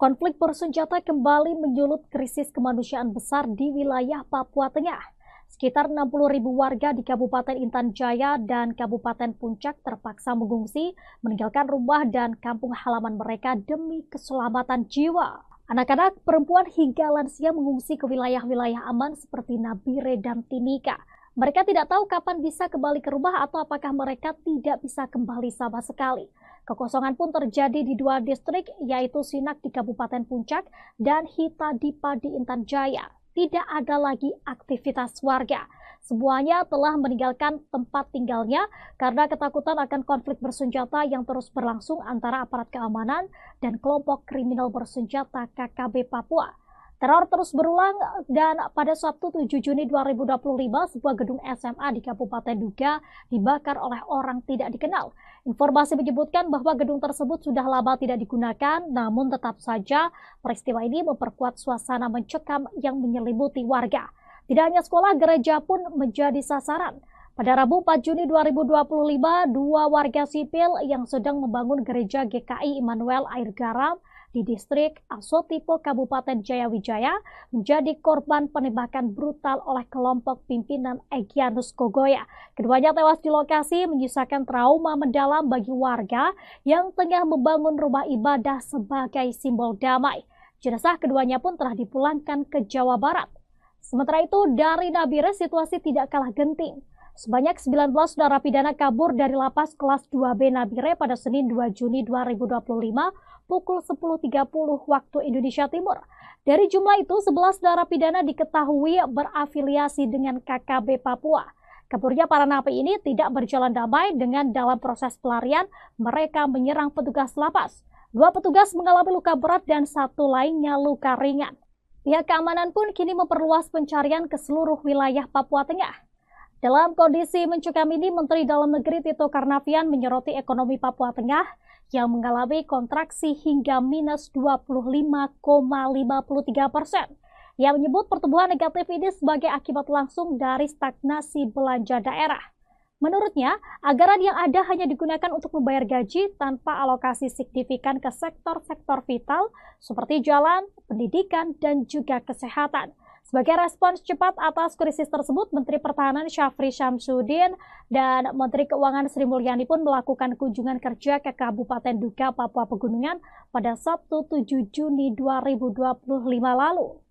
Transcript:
Konflik bersenjata kembali menyulut krisis kemanusiaan besar di wilayah Papua Tengah. Sekitar 60.000 warga di Kabupaten Intan Jaya dan Kabupaten Puncak terpaksa mengungsi, meninggalkan rumah dan kampung halaman mereka demi keselamatan jiwa. Anak-anak, perempuan hingga lansia mengungsi ke wilayah-wilayah aman seperti Nabire dan Timika. Mereka tidak tahu kapan bisa kembali ke rumah atau apakah mereka tidak bisa kembali sama sekali. Kekosongan pun terjadi di dua distrik, yaitu Sinak di Kabupaten Puncak dan Hitadipa di Intan Jaya. Tidak ada lagi aktivitas warga. Semuanya telah meninggalkan tempat tinggalnya karena ketakutan akan konflik bersenjata yang terus berlangsung antara aparat keamanan dan kelompok kriminal bersenjata KKB Papua. Teror terus berulang dan pada Sabtu 7 Juni 2025 sebuah gedung SMA di Kabupaten Duga dibakar oleh orang tidak dikenal. Informasi menyebutkan bahwa gedung tersebut sudah lama tidak digunakan, namun tetap saja peristiwa ini memperkuat suasana mencekam yang menyelimuti warga. Tidak hanya sekolah, gereja pun menjadi sasaran. Pada Rabu 4 Juni 2025, dua warga sipil yang sedang membangun gereja GKI Immanuel Air Garam di distrik Asotipo, Kabupaten Jayawijaya, menjadi korban penembakan brutal oleh kelompok pimpinan Egyanus Kogoya. Keduanya tewas di lokasi, menyisakan trauma mendalam bagi warga yang tengah membangun rumah ibadah sebagai simbol damai. Jenazah keduanya pun telah dipulangkan ke Jawa Barat. Sementara itu, dari Nabire situasi tidak kalah genting. Sebanyak 19 narapidana kabur dari lapas kelas 2B Nabire pada Senin 2 Juni 2025 pukul 10.30 waktu Indonesia Timur. Dari jumlah itu, 11 narapidana diketahui berafiliasi dengan KKB Papua. Kaburnya para napi ini tidak berjalan damai dengan dalam proses pelarian mereka menyerang petugas lapas. Dua petugas mengalami luka berat dan satu lainnya luka ringan. Pihak keamanan pun kini memperluas pencarian ke seluruh wilayah Papua Tengah. Dalam kondisi mencekam ini, Menteri Dalam Negeri Tito Karnavian menyoroti ekonomi Papua Tengah yang mengalami kontraksi hingga minus 25,53%. Ia menyebut pertumbuhan negatif ini sebagai akibat langsung dari stagnasi belanja daerah. Menurutnya, anggaran yang ada hanya digunakan untuk membayar gaji tanpa alokasi signifikan ke sektor-sektor vital seperti jalan, pendidikan, dan juga kesehatan. Sebagai respons cepat atas krisis tersebut, Menteri Pertahanan Syafri Syamsuddin dan Menteri Keuangan Sri Mulyani pun melakukan kunjungan kerja ke Kabupaten Duga, Papua Pegunungan pada Sabtu 7 Juni 2025 lalu.